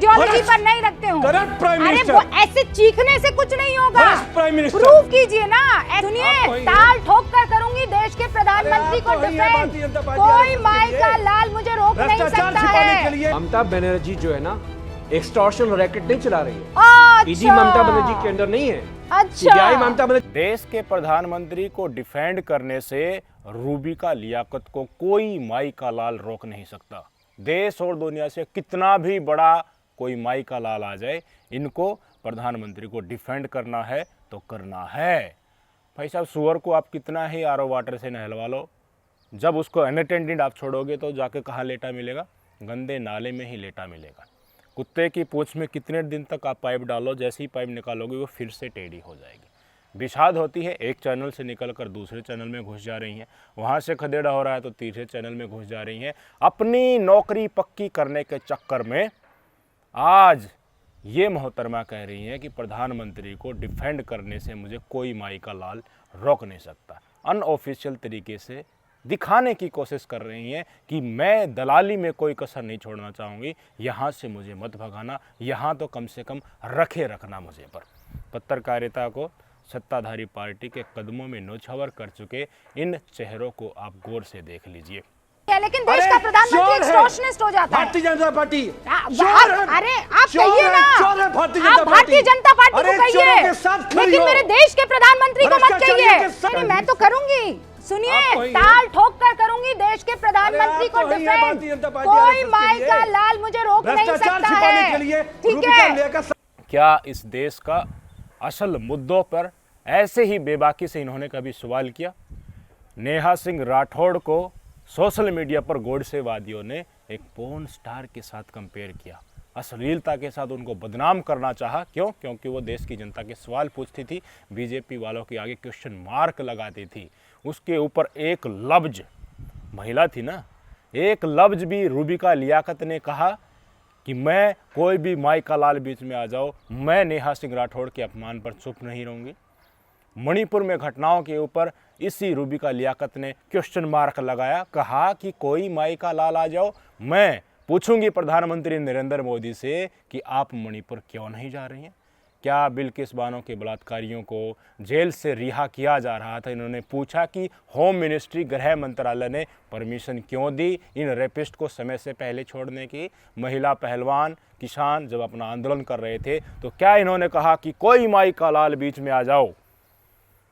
Ideology पर नहीं रखते हो। करंट प्राइम अरे मिनिस्टर, वो ऐसे चीखने से कुछ नहीं होगा, प्राइम मिनिस्टर प्रूव कीजिए ना। सुनिए, ताल ठोक कर करूंगी देश के प्रधानमंत्री को डिफेंड, कोई माई का लाल मुझे रोक नहीं सकता है। ममता बनर्जी जो है ना एक्सटॉर्शन रैकेट नहीं चला रही है, ईडी ममता बनर्जी के अंदर नहीं है। अच्छा, ममता बनर्जी देश के प्रधानमंत्री को डिफेंड करने से रूबी का लियाकत को कोई माई का लाल रोक नहीं सकता। देश और दुनिया से कितना भी बड़ा कोई माई का लाल आ जाए, इनको प्रधानमंत्री को डिफेंड करना है तो करना है। भाई साहब, सुअर को आप कितना ही आरओ वाटर से नहलवा लो, जब उसको अनअटेंडेड आप छोड़ोगे तो जाके कहाँ लेटा मिलेगा? गंदे नाले में ही लेटा मिलेगा। कुत्ते की पूंछ में कितने दिन तक आप पाइप डालो, जैसे ही पाइप निकालोगे वो फिर से टेढ़ी हो जाएगी। विषाद होती है, एक चैनल से निकलकर दूसरे चैनल में घुस जा रही हैं, वहाँ से खदेड़ा हो रहा है तो तीसरे चैनल में घुस जा रही हैं। अपनी नौकरी पक्की करने के चक्कर में आज ये मोहतरमा कह रही हैं कि प्रधानमंत्री को डिफेंड करने से मुझे कोई माई का लाल रोक नहीं सकता। अनऑफिशियल तरीके से दिखाने की कोशिश कर रही हैं कि मैं दलाली में कोई कसर नहीं छोड़ना चाहूँगी, यहाँ से मुझे मत भगाना, यहाँ तो कम से कम रखे रखना मुझे पर। पत्रकारिता को सत्ताधारी पार्टी के कदमों में नौछावर कर चुके इन चेहरों को आप गौर से देख लीजिए। लेकिन देश का प्रधानमंत्री एक्सटॉर्शनिस्ट हो जाता है। भारतीय जनता पार्टी अरे आप कहिए ना, आप भारतीय जनता पार्टी को कहिए, लेकिन मेरे देश के प्रधानमंत्री को मत कहिए। मैं तो करूंगी, सुनिए, ताल ठोक कर करूंगी देश के प्रधानमंत्री को डिफेंड, कोई माई का लाल मुझे रोक नहीं सकता है। ठीक है, क्या इस देश का असल मुद्दों पर ऐसे ही बेबाकी से इन्होंने कभी सवाल किया? नेहा सिंह राठौड़ को सोशल मीडिया पर गोडसेवादियों ने एक पोर्न स्टार के साथ कंपेयर किया, अश्लीलता के साथ उनको बदनाम करना चाहा। क्यों? क्योंकि वो देश की जनता के सवाल पूछती थी, बीजेपी वालों के आगे क्वेश्चन मार्क लगाती थी। उसके ऊपर एक लफ्ज, महिला थी ना, एक लफ्ज भी रूबिका लियाकत ने कहा कि मैं कोई भी माई का लाल बीच में आ जाओ, मैं नेहा सिंह राठौड़ के अपमान पर चुप नहीं रहूँगी। मणिपुर में घटनाओं के ऊपर इसी रूबिका लियाकत ने क्वेश्चन मार्क लगाया, कहा कि कोई माई का लाल आ जाओ, मैं पूछूंगी प्रधानमंत्री नरेंद्र मोदी से कि आप मणिपुर क्यों नहीं जा रही हैं। क्या बिल्किस बानो के बलात्कारियों को जेल से रिहा किया जा रहा था, इन्होंने पूछा कि होम मिनिस्ट्री गृह मंत्रालय ने परमिशन क्यों दी इन रेपिस्ट को समय से पहले छोड़ने की। महिला पहलवान किसान जब अपना आंदोलन कर रहे थे तो क्या इन्होंने कहा कि कोई माई का लाल बीच में आ जाओ?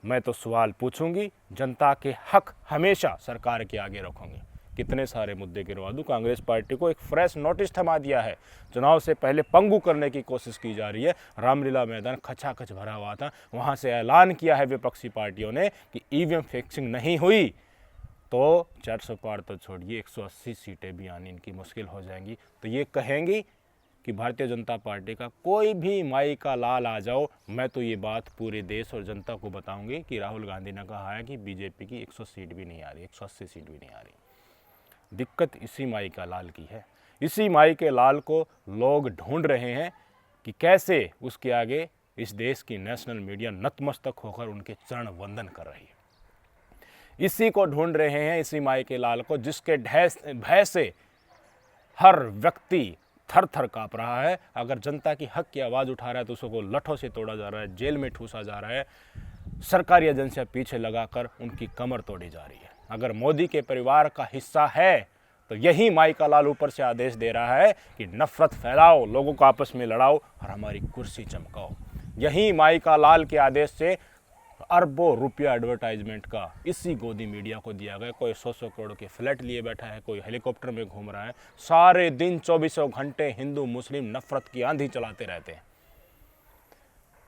मैं तो सवाल पूछूंगी, जनता के हक हमेशा सरकार के आगे रखूंगी। कितने सारे मुद्दे गिरवा दूं। कांग्रेस पार्टी को एक फ्रेश नोटिस थमा दिया है, चुनाव से पहले पंगु करने की कोशिश की जा रही है। रामलीला मैदान खचाखच भरा हुआ था, वहां से ऐलान किया है विपक्षी पार्टियों ने कि ईवीएम फिक्सिंग नहीं हुई तो 400 पार तो छोड़िए 180 सीटें भी आनी इनकी मुश्किल हो जाएंगी। तो ये कहेंगी कि भारतीय जनता पार्टी का कोई भी माई का लाल आ जाओ, मैं तो ये बात पूरे देश और जनता को बताऊंगी कि राहुल गांधी ने कहा है कि बीजेपी की 100 सीट भी नहीं आ रही, 180 सीट भी नहीं आ रही। दिक्कत इसी माई का लाल की है। इसी माई के लाल को लोग ढूंढ रहे हैं कि कैसे उसके आगे इस देश की नेशनल मीडिया नतमस्तक होकर उनके चरण वंदन कर रही है। इसी को ढूंढ रहे हैं, इसी माई के लाल को, जिसके भय से हर व्यक्ति थर थर काँप रहा है। अगर जनता की हक की आवाज़ उठा रहा है तो उसको लठों से तोड़ा जा रहा है, जेल में ठूसा जा रहा है, सरकारी एजेंसियां पीछे लगाकर उनकी कमर तोड़ी जा रही है। अगर मोदी के परिवार का हिस्सा है तो यही माई का लाल ऊपर से आदेश दे रहा है कि नफरत फैलाओ, लोगों को आपस में लड़ाओ और हमारी कुर्सी चमकाओ। यही माई का लाल के आदेश से अरबों रुपया एडवर्टाइजमेंट का इसी गोदी मीडिया को दिया गया। कोई 100 करोड़ के फ्लैट लिए बैठा है, कोई हेलीकॉप्टर में घूम रहा है, सारे दिन 24 घंटे हिंदू मुस्लिम नफरत की आंधी चलाते रहते हैं।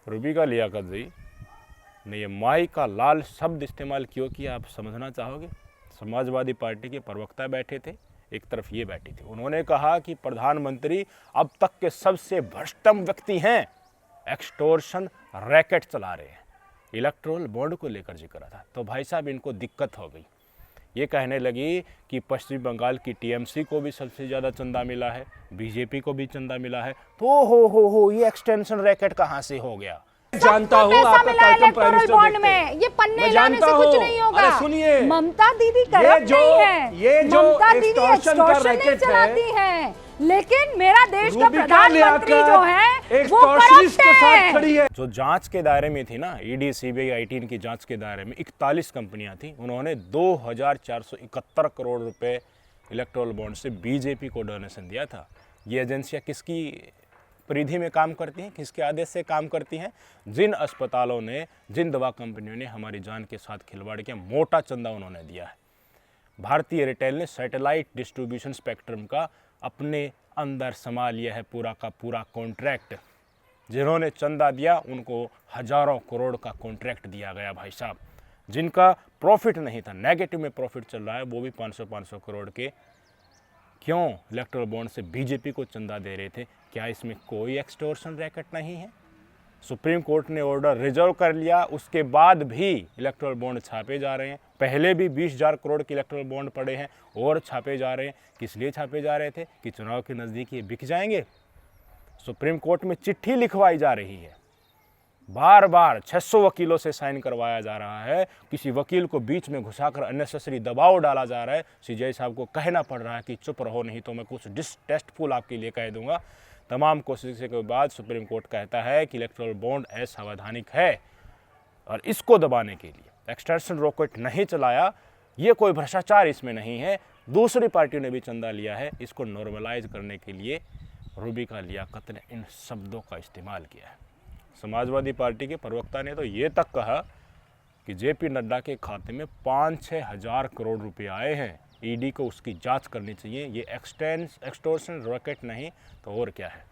रूबिका लियाकत जी ने ये माई का लाल शब्द इस्तेमाल क्यों किया, आप समझना चाहोगे? समाजवादी पार्टी के प्रवक्ता बैठे थे, एक तरफ ये बैठी थी, उन्होंने कहा कि प्रधानमंत्री अब तक के सबसे भ्रष्टम व्यक्ति हैं, एक्सटोर्शन रैकेट चला रहे हैं। इलेक्टोरल बॉन्ड को लेकर जिक्र था तो भाई साहब इनको दिक्कत हो गई। ये कहने लगी कि पश्चिम बंगाल की टीएमसी को भी सबसे ज़्यादा चंदा मिला है, बीजेपी को भी चंदा मिला है, तो हो ये एक्सटेंशन रैकेट कहाँ से हो गया? जानता हूँ आपका कार्यक्रम प्राइम मिनिस्टर बॉन्ड में ये पन्ने लाने से कुछ नहीं होगा। अरे सुनिए, ममता दीदी करप्ट नहीं है, ये जो ममता दीदी एक्सटॉर्शन का एक्सटॉर्शन नहीं रैकेट चलाती है। लेकिन मेरा देश का रूबिका ले प्रधानमंत्री आकर जो है एक वो टॉर्चलिस्ट करप्ट के साथ है। खड़ी है। जो जांच के दायरे में थी ना, ईडी सीबीआई आईटी इनकी जांच के दायरे में 41 कंपनियां थी। उन्होंने 2471 करोड़ रुपए इलेक्टोरल बॉन्ड से बीजेपी को डोनेशन दिया था। ये एजेंसियां किसकी परिधि में काम करती हैं, किसके आदेश से काम करती हैं? जिन अस्पतालों ने, जिन दवा कंपनियों ने हमारी जान के साथ खिलवाड़ किया, मोटा चंदा उन्होंने दिया है। भारतीय एयरटेल ने सैटेलाइट डिस्ट्रीब्यूशन स्पेक्ट्रम का अपने अंदर समा लिया है पूरा का पूरा कॉन्ट्रैक्ट। जिन्होंने चंदा दिया उनको हजारों करोड़ का कॉन्ट्रैक्ट दिया गया भाई साहब। जिनका प्रॉफिट नहीं था, नेगेटिव में प्रॉफिट चल रहा है, वो भी 500 करोड़ के क्यों इलेक्टोरल बॉन्ड से बीजेपी को चंदा दे रहे थे? क्या इसमें कोई एक्सटॉर्शन रैकेट नहीं है? सुप्रीम कोर्ट ने ऑर्डर रिजर्व कर लिया, उसके बाद भी इलेक्टोरल बॉन्ड छापे जा रहे हैं। पहले भी 20,000 करोड़ के इलेक्टोरल बॉन्ड पड़े हैं और छापे जा रहे हैं। किस लिए छापे जा रहे थे? कि चुनाव के नज़दीक ये बिक जाएंगे। सुप्रीम कोर्ट में चिट्ठी लिखवाई जा रही है, बार बार 600 वकीलों से साइन करवाया जा रहा है। किसी वकील को बीच में घुसाकर अननेसेसरी दबाव डाला जा रहा है। सीजेआई साहब को कहना पड़ रहा है कि चुप रहो, नहीं तो मैं कुछ डिसटेस्टफुल आपके लिए कह दूंगा। तमाम कोशिशों के बाद सुप्रीम कोर्ट कहता है कि इलेक्टोरल बॉन्ड असंवैधानिक है और इसको दबाने के लिए एक्सटर्शन रॉकेट नहीं चलाया। ये कोई भ्रष्टाचार इसमें नहीं है। दूसरी पार्टियों ने भी चंदा लिया है। इसको नॉर्मलाइज करने के लिए रूबिका लियाकत ने इन शब्दों का इस्तेमाल किया है। समाजवादी पार्टी के प्रवक्ता ने तो ये तक कहा कि जेपी नड्डा के खाते में 5-6 हज़ार करोड़ रुपए आए हैं। ईडी को उसकी जांच करनी चाहिए। ये एक्सटॉर्शन रॉकेट नहीं तो और क्या है?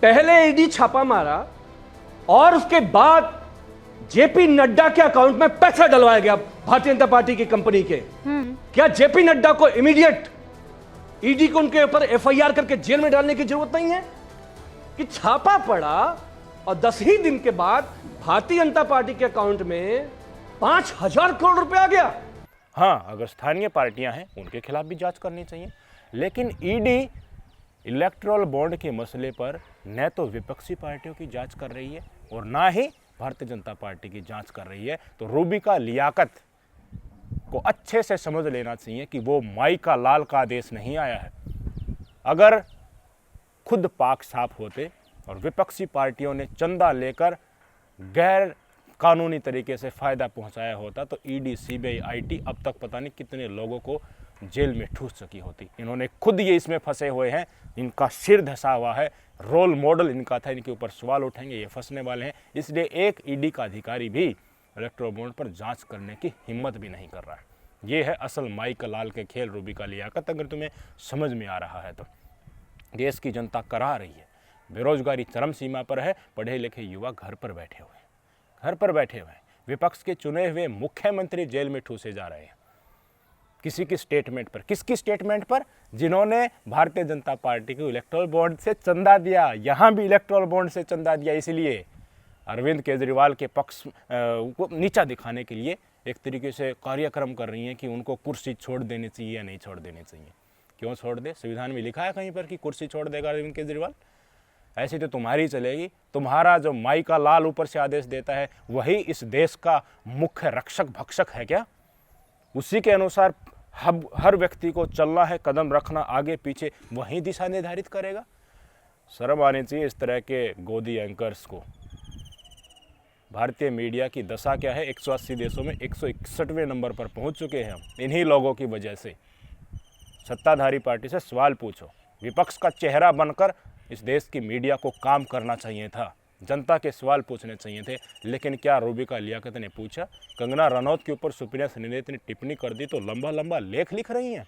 पहले ईडी छापा मारा और उसके बाद जेपी नड्डा के अकाउंट में पैसा डलवाया गया भारतीय जनता पार्टी की कंपनी के। क्या जेपी नड्डा को इमीडिएट ईडी को उनके ऊपर एफआईआर करके जेल में डालने की जरूरत नहीं है कि छापा पड़ा और 10 ही दिन के बाद भारतीय जनता पार्टी के अकाउंट में 5,000 करोड़ रुपए आ गया? हाँ, अगर स्थानीय पार्टियां हैं उनके खिलाफ भी जांच करनी चाहिए। लेकिन ईडी इलेक्टोरल बॉन्ड के मसले पर न तो विपक्षी पार्टियों की जांच कर रही है और ना ही भारतीय जनता पार्टी की जांच कर रही है। तो रूबिका लियाकत को अच्छे से समझ लेना चाहिए कि वो माई का लाल का आदेश नहीं आया है। अगर खुद पाक साफ होते और विपक्षी पार्टियों ने चंदा लेकर गैर कानूनी तरीके से फ़ायदा पहुंचाया होता तो ईडी सीबीआई आईटी अब तक पता नहीं कितने लोगों को जेल में ठूस चुकी होती। इन्होंने खुद ये इसमें फंसे हुए हैं। इनका सिर धंसा हुआ है। रोल मॉडल इनका था, इनके ऊपर सवाल उठेंगे, ये फंसने वाले हैं। इसलिए एक ईडी का अधिकारी भी इलेक्टोरल बॉन्ड पर जांच करने की हिम्मत भी नहीं कर रहा है। ये है असल माई का लाल के खेल रूबिका लियाकत। अगर तुम्हें समझ में आ रहा है तो देश की जनता करा रही है। बेरोजगारी चरम सीमा पर है। पढ़े लिखे युवा घर पर बैठे हुए हैं, घर पर बैठे हुए हैं। विपक्ष के चुने हुए मुख्यमंत्री जेल में ठूसे जा रहे हैं। किसी की स्टेटमेंट पर, किसकी स्टेटमेंट पर? जिन्होंने भारतीय जनता पार्टी को इलेक्टोरल बॉन्ड से चंदा दिया। यहाँ भी इलेक्टोरल बॉन्ड से चंदा दिया। इसलिए अरविंद केजरीवाल के पक्ष को नीचा दिखाने के लिए एक तरीके से कार्यक्रम कर रही हैं कि उनको कुर्सी छोड़ देनी चाहिए या नहीं छोड़ देनी चाहिए। क्यों छोड़ दे? संविधान में लिखा है कहीं पर कि कुर्सी छोड़ देगा अरविंद केजरीवाल? ऐसी तो तुम्हारी चलेगी। तुम्हारा जो माई का लाल ऊपर से आदेश देता है वही इस देश का मुख्य रक्षक भक्षक है क्या? उसी के अनुसार हर व्यक्ति को चलना है, कदम रखना आगे पीछे, वही दिशा निर्धारित करेगा। शर्म आनी चाहिए इस तरह के गोदी एंकर्स को। भारतीय मीडिया की दशा क्या है? 180 देशों में 161वें नंबर पर पहुंच चुके हैं हम, इन्हीं लोगों की वजह से। सत्ताधारी पार्टी से सवाल पूछो। विपक्ष का चेहरा बनकर इस देश की मीडिया को काम करना चाहिए था। जनता के सवाल पूछने चाहिए थे। लेकिन क्या रूबिका लियाकत ने पूछा? कंगना रनौत के ऊपर सुप्रिया सेन ने इतनी टिप्पणी कर दी तो लंबा लंबा लेख लिख रही हैं।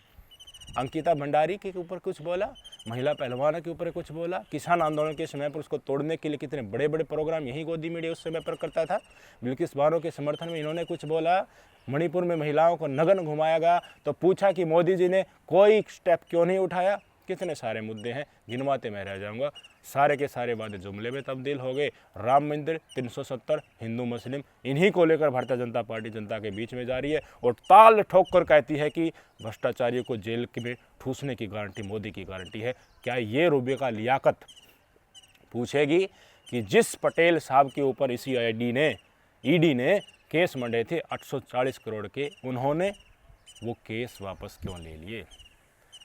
अंकिता भंडारी के ऊपर कुछ बोला, महिला पहलवानों के ऊपर कुछ बोला, किसान आंदोलन के समय पर उसको तोड़ने के लिए कितने बड़े बड़े प्रोग्राम यही गोदी मीडिया उस समय पर करता था। बिल्किस बानो के समर्थन में इन्होंने कुछ बोला। मणिपुर में महिलाओं को नग्न घुमाया गया तो पूछा कि मोदी जी ने कोई स्टेप क्यों नहीं उठाया। कितने सारे मुद्दे हैं, गिनवाते मैं रह जाऊंगा। सारे के सारे वादे जुमले में तब्दील हो गए। राम मंदिर, 370, हिंदू मुस्लिम, इन्हीं को लेकर भारतीय जनता पार्टी जनता के बीच में जा रही है और ताल ठोक कर कहती है कि भ्रष्टाचारियों को जेल में ठूसने की गारंटी मोदी की गारंटी है। क्या ये रूबिका लियाकत पूछेगी कि जिस पटेल साहब के ऊपर इसी ईडी ने केस मंडे थे 840 करोड़ के, उन्होंने वो केस वापस क्यों ले लिए?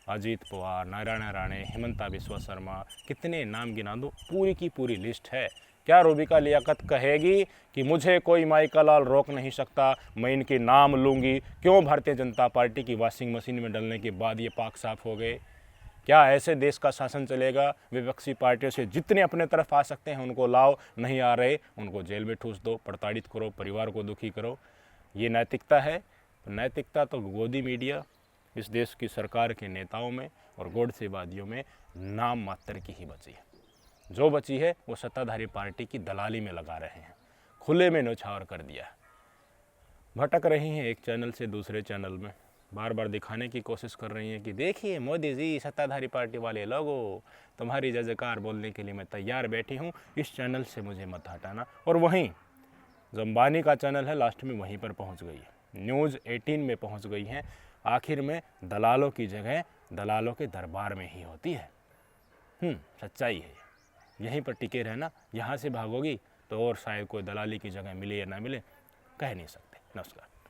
अजीत पवार, नारायण राणे, हिमंता बिस्वा शर्मा, कितने नाम गिना दो, पूरी की पूरी लिस्ट है। क्या रूबिका लियाकत कहेगी कि मुझे कोई माइका लाल रोक नहीं सकता, मैं इनके नाम लूँगी? क्यों भारतीय जनता पार्टी की वॉशिंग मशीन में डलने के बाद ये पाक साफ हो गए? क्या ऐसे देश का शासन चलेगा? विपक्षी पार्टियों से जितने अपने तरफ आ सकते हैं उनको लाओ, नहीं आ रहे उनको जेल में ठूस दो, प्रताड़ित करो, परिवार को दुखी करो। ये नैतिकता है? नैतिकता तो गोदी मीडिया, इस देश की सरकार के नेताओं में और गोडसेवादियों में नाम मात्र की ही बची है। जो बची है वो सत्ताधारी पार्टी की दलाली में लगा रहे हैं, खुले में न्यौछावर कर दिया है। भटक रही हैं एक चैनल से दूसरे चैनल में, बार बार दिखाने की कोशिश कर रही हैं कि देखिए मोदी जी, सत्ताधारी पार्टी वाले लोगों, तुम्हारी जय जयकार बोलने के लिए मैं तैयार बैठी हूँ, इस चैनल से मुझे मत हटाना। और वहीं जो अंबानी का चैनल है लास्ट में वहीं पर पहुँच गई है, न्यूज़ 18 में पहुँच गई हैं। आखिर में दलालों की जगह दलालों के दरबार में ही होती है। सच्चाई है, यहीं पर टिके रहना। यहाँ से भागोगी तो और शायद कोई दलाली की जगह मिले या ना मिले, कह नहीं सकते। नमस्कार।